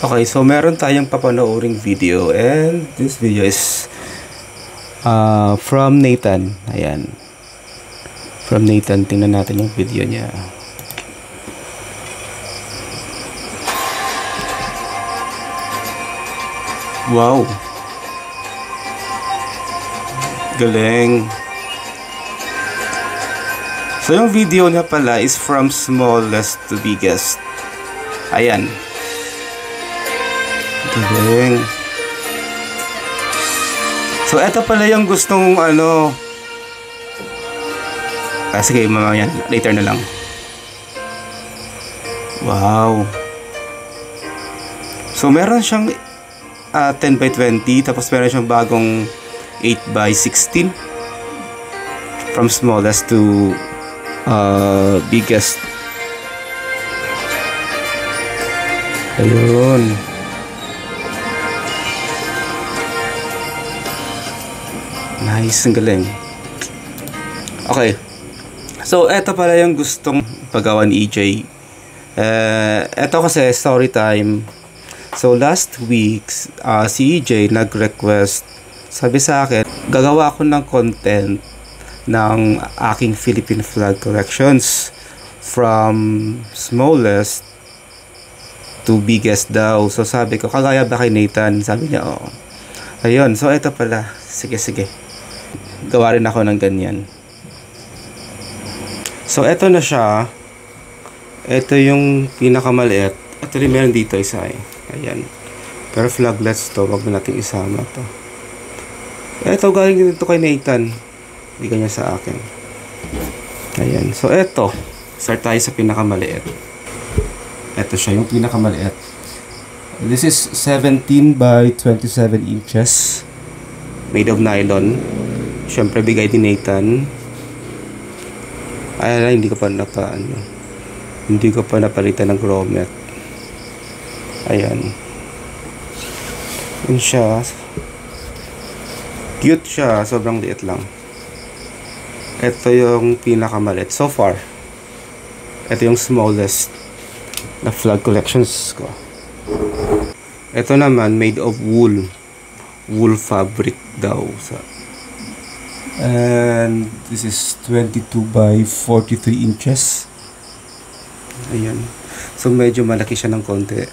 Okay, so meron tayong papanooring video and this video is from Nathan. Ayan. From Nathan. Tingnan natin yung video niya. Wow. Galing. So yung video niya pala is from smallest to biggest. Ayan. Galing. So eto pala yung gustong sige, mamaya later na lang. Wow. So meron siyang 10x20, tapos meron siyang bagong 8x16 from smallest to biggest. Ayun. Nice, ang galing. Okay. So, eto pala yung gustong paggawa ni EJ. Eto kasi story time. So, last week, si EJ nag-request. Sabi sa akin, gagawa ako ng content ng aking Philippine flag collections from smallest to biggest daw. So, sabi ko, kagaya ba kay Nathan? Sabi niya, oo. Ayun. So, eto pala. Sige, sige. Gawa rin ako ng ganyan. So, eto na siya. Eto yung pinakamaliit. Ito rin meron dito isa eh. Ayan. Pero flaglets to. Wag na natin isama to. Eto, galing din ito kay Nathan. Bigyan niya sa akin. Ayan. So, eto. Start tayo sa pinakamaliit. Eto siya, yung pinakamaliit. This is 17 by 27 inches. Made of nylon. Siyempre, bigay din Nathan. Ay, hindi ko pa hindi ko pa napalitan ng grommet. Ayan. Yun siya. Cute siya. Sobrang liit lang. Ito yung pinakamaliit. So far. Ito yung smallest na flag collections ko. Ito naman, made of wool. Wool fabric daw. And this is 22 by 43 inches. Ayan. So medyo malaki siya ng konti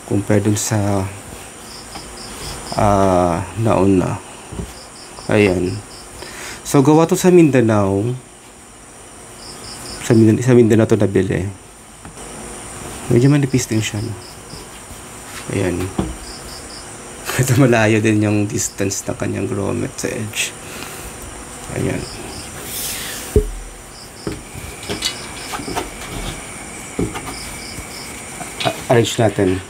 compare dun sa nauna. Ayan. So gawa to sa Mindanao. Sa Mindanao to nabili. Medyo manipis din siya, no? Ayan. Ito malayo din yung distance ng kanyang grommet sa edge. Ayan. Arrange natin.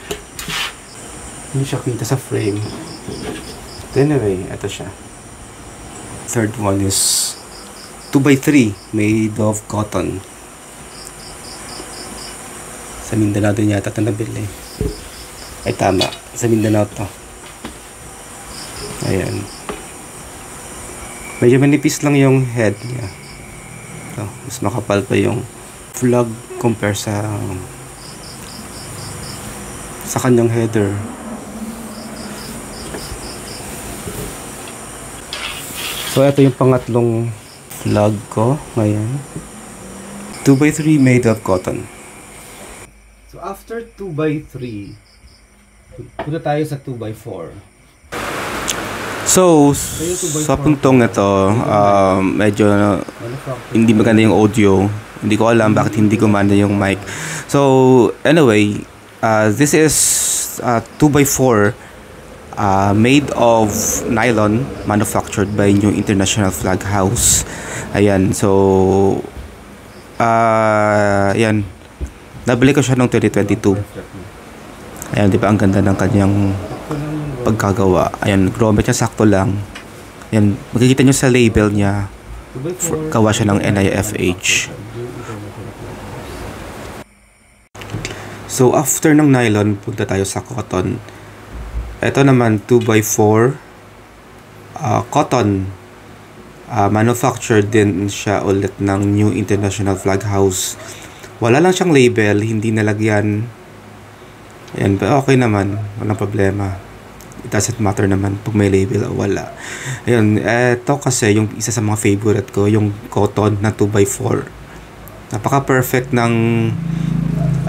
Hindi siya kita sa frame. Anyway, ito siya. Third one is 2x3 made of cotton. Sa Mindanao din yata ito nabili. Ay tama. Sa Mindanao to. Ayan. Medyo manipis lang yung head niya. Ito, mas makapal pa yung flag compare sa kanyang header. So, ito yung pangatlong flag ko ngayon. 2x3 made of cotton. So, after 2x3, punta tayo sa 2x4. So, sa puntong ito, medyo hindi maganda yung audio. Hindi ko alam bakit hindi gumana yung mic. So, anyway, this is 2x4 made of nylon, manufactured by New International Flag House. Ayan, so, ayan. Nabili ko siya noong 2022. Ayan, di ba ang ganda ng kanyang pagkagawa. Ayan, grommet niya sakto lang. Ayan, makikita nyo sa label niya. Gawa siya ng NIFH. So, after ng nylon, punta tayo sa cotton. Ito naman, 2x4 cotton. Manufactured din siya ulit ng New International Flag House. Wala lang siyang label, hindi nalagyan Ayan, okay naman. Walang problema. It doesn't matter naman pag may label o wala. Ayun, eto kasi yung isa sa mga favorite ko, yung cotton na 2x4. Napaka-perfect ng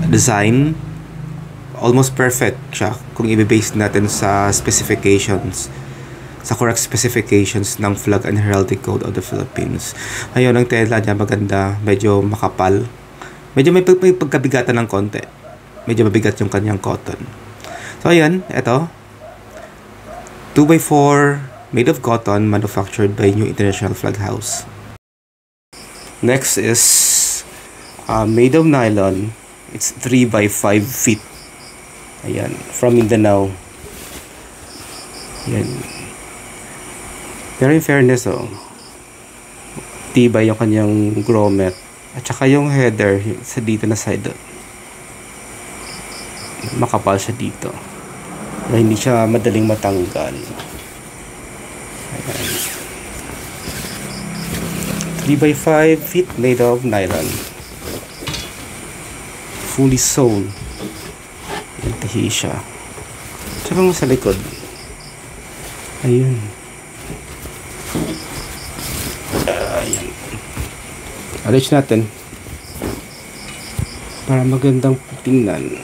design. Almost perfect siya kung i-base natin sa specifications. Sa correct specifications ng Flag and Heraldic Code of the Philippines. Ayun, ang tela niya maganda. Medyo makapal. Medyo may pagkabigatan ng konti. Medyo mabigat yung kanyang cotton. So, ayan. Ito. 2x4 made of cotton manufactured by New International Flag House. Next is made of nylon. It's 3x5 feet. Ayan. From Mindanao. Ayan. Pero in fairness, tibay yung kanyang grommet. At saka yung header sa dito na side. Makapal siya dito. Na hindi siya madaling matanggal. Ayan. 3x5 feet made of nylon. Fully sewn. Ayan, tahi siya. Tsaka mo sa likod. Ayun. Ayan. Arrange natin. Para magandang tingnan.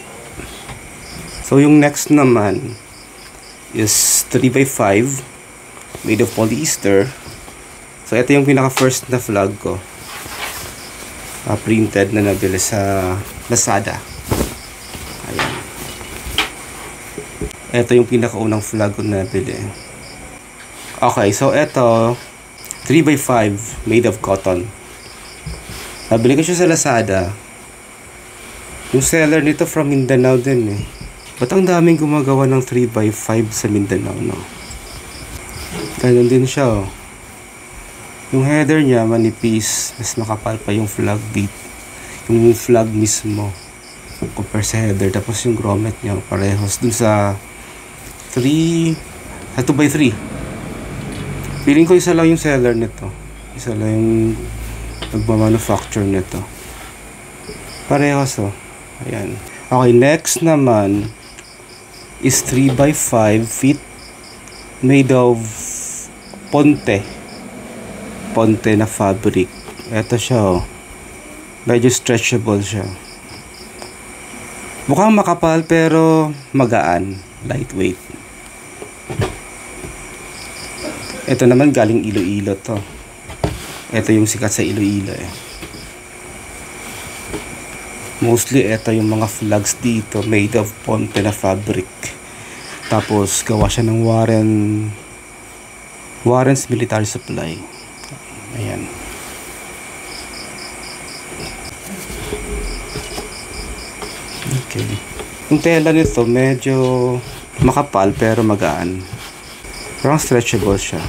So, yung next naman is 3x5 made of polyester. So, ito yung pinaka-first na flag ko. Printed na nabili sa Lazada. Ayan. Ito yung pinaka-unang flag ko na nabili. Okay, so ito 3x5 made of cotton. Nabili ko siya sa Lazada. Yung seller nito from Mindanao din eh. Ba't ang daming gumagawa ng 3x5 sa Mindanao, no? Ganun din siya, oh. Yung header niya, manipis. Mas makapal pa yung flag dito. Yung flag mismo. Compare sa header. Tapos yung grommet niya, parehos. Dun sa 2x3. Feeling ko isa lang yung seller nito. Isa lang yung nagmamanufacture nito. Parehos, oh. Ayan. Okay, next naman is 3x5 feet made of ponte na fabric. Ito siya, oh. Medyo stretchable siya. Mukhang makapal pero magaan, lightweight. Ito naman galing Iloilo to. Ito yung sikat sa Iloilo eh. Mostly ito yung mga flags dito made of ponte na fabric. Tapos gawa siya ng Warren's Military Supply. Ayan. Okay. Yung tela nito medyo makapal pero magaan. Parang stretchable siya.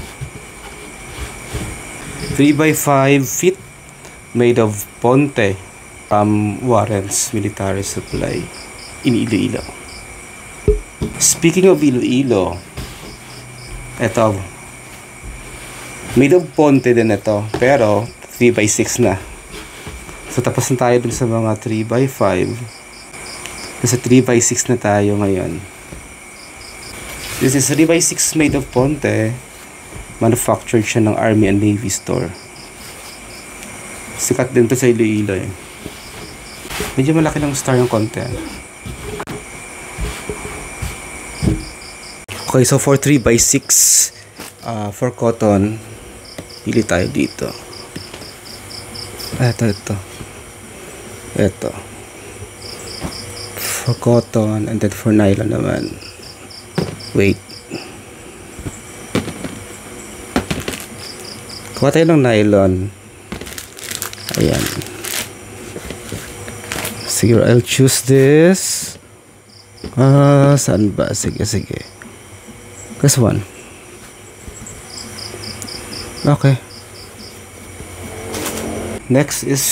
3x5 feet made of ponte from Warren's Military Supply in Iloilo. Speaking of Iloilo, eto, made of ponte din ito, pero 3x6 na. So tapos na tayo dun sa mga 3x5. Nasa 3x6 na tayo ngayon. This is 3x6 made of ponte. Manufactured siya ng Army and Navy store. Sikat din to sa Iloilo eh. Medyo malaki ng star yung konti. Okay, so for 3x6 for cotton, pili tayo dito. Ito. For cotton and then for nylon naman. Wait. Kuha tayo ng nylon. Ayan. Sige, I'll choose this. Saan ba? Sige. This one. Okay. Next is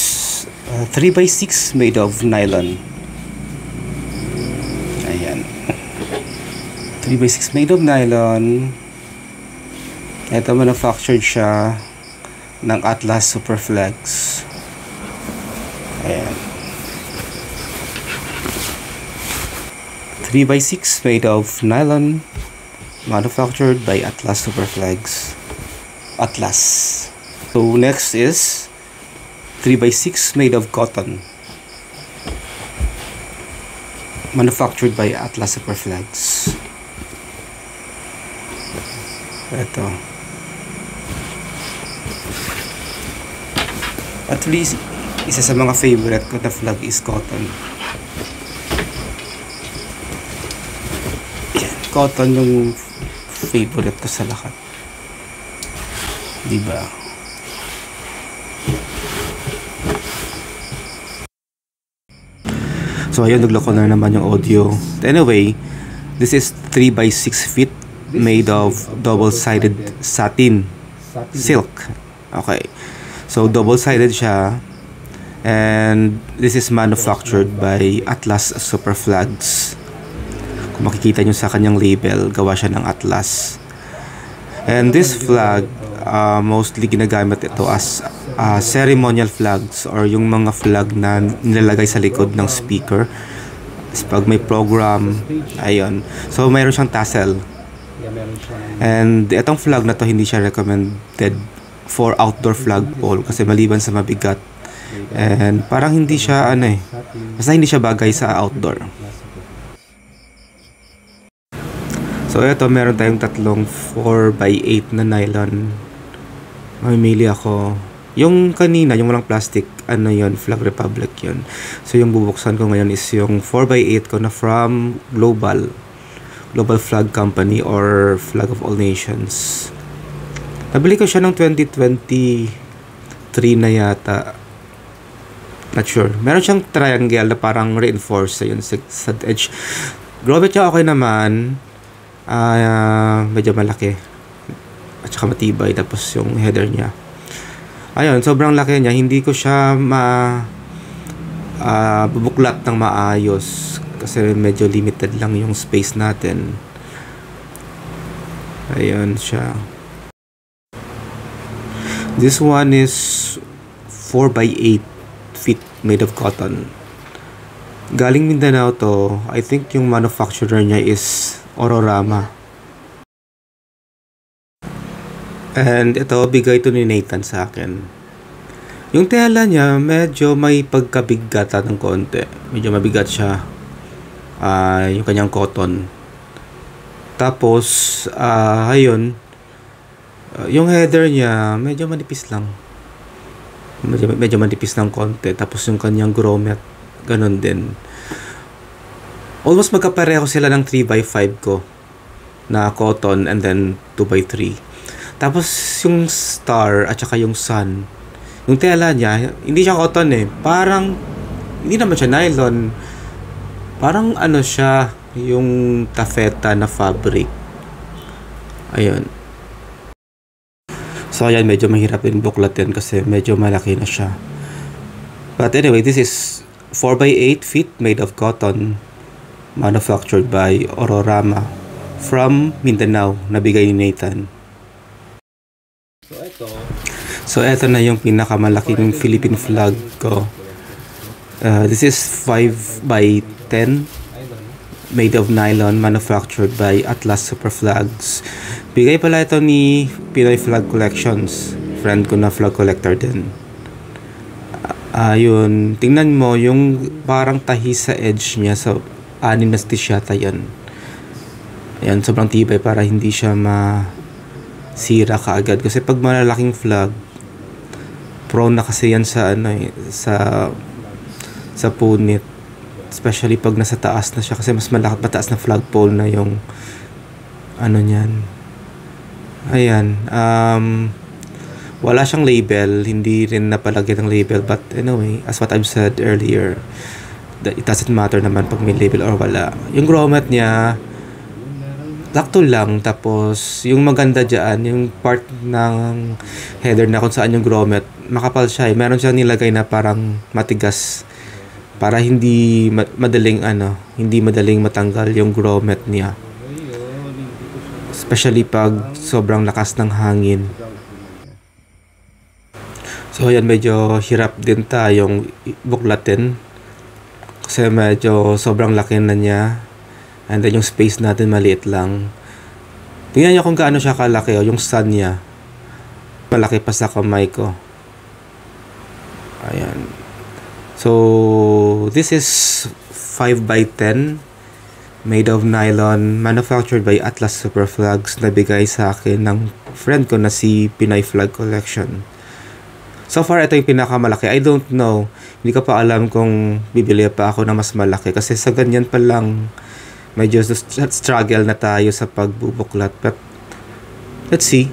3x6 made of nylon. Ayan. 3x6 made of nylon. Ito manufactured siya ng Atlas Superflex. Ayan. 3x6 made of nylon, manufactured by Atlas Superflex. Atlas. So next is 3x6 made of cotton, manufactured by Atlas Superflex. Ito. At least, isa sa mga favorite ko na flag is cotton. Yan, cotton yung favorite ko sa lahat. Diba? So ayun, nagloko na naman yung audio. Anyway, this is 3x6 feet made of double-sided satin silk. Okay. So double-sided siya, and this is manufactured by Atlas Superflex. Kung makikita nyo sa kanyang label, gawa siya ng Atlas. And this flag, mostly ginagamit ito as ceremonial flags, or yung mga flag na nilalagay sa likod ng speaker pag may program. Ayun. So mayroon siyang tassel. And itong flag na to, hindi siya recommended for outdoor flagpole kasi maliban sa mabigat, and parang hindi siya basta hindi siya bagay sa outdoor. So ito, meron tayong tatlong 4x8 na nylon. Mamimili ako. Yung kanina, yung walang plastic, yun, Flag Republic yun. So yung bubuksan ko ngayon is yung 4x8 ko na from Global Flag Company, or Flag of All Nations. Nabili ko siya ng 2023 na yata. Not sure. Meron siyang triangle na parang reinforced yun sa edge. Grabe siya, okay naman. Medyo malaki. At saka matibay. Tapos yung header niya. Ayun, sobrang laki niya. Hindi ko siya bubuklat ng maayos. Kasi medyo limited lang yung space natin. Ayun siya. This one is 4x8 feet made of cotton. Galing Mindanao to. I think yung manufacturer niya is Ororama. And ito, bigay to ni Nathan sa akin. Yung tela niya, medyo may pagkabigatan ng konti. Medyo mabigat siya. Yung kanyang cotton. Tapos, ayun. Yung header niya, medyo manipis lang. Medyo manipis ng konti. Tapos yung kanyang grommet, ganun din. Almost magkapareho sila ng 3x5 ko na cotton, and then 2x3. Tapos yung star at saka yung sun, yung tela niya, hindi siya cotton parang, hindi naman siya nylon. Parang siya, yung taffeta na fabric. Ayun. So ayan, medyo mahirap din buklatin kasi medyo malaki na siya. But anyway, this is 4x8 feet made of cotton, manufactured by Ororama from Mindanao, nabigay ni Nathan. So ito na yung pinakamalaking Philippine flag ko. This is 5x10 made of nylon, manufactured by Atlas Superflex. Bigay pala ito ni Pinoy Flag Collections. Friend ko na flag collector din. Ayun, tingnan mo yung parang tahi sa edge niya. So, 6 na stitch yata yan. Ayan, sobrang tibay para hindi siya masira kaagad. Kasi pag malalaking flag, prone na kasi yan sa sa punit. Especially pag nasa taas na siya, kasi mas mataas na flagpole na yung niyan. Ayan, wala siyang label, hindi rin napalagyan ng label, but anyway, as what I've said earlier, it doesn't matter naman pag may label or wala. Yung grommet niya, sakto lang. Tapos yung maganda dyan, yung part ng header na kung saan yung grommet, makapal siya meron siyang nilagay na parang matigas para hindi madaling matanggal yung grommet niya, especially pag sobrang lakas ng hangin. So ayan, medyo hirap din tayong buklatin kasi medyo sobrang laki na niya. And then yung space natin maliit lang. Tingnan nyo kung gaano siya kalaki. Yung sun niya. Malaki pa sa kamay ko. Ayan. So, this is 5x10. Made of nylon. Manufactured by Atlas Super Flags. Nabigay sa akin ng friend ko na si Pinoy Flag Collection. So far, ito yung pinakamalaki. I don't know. Hindi ko pa alam kung bibili pa ako na mas malaki. Kasi sa ganyan pa lang, medyo struggle na tayo sa pagbubuklat. But, let's see.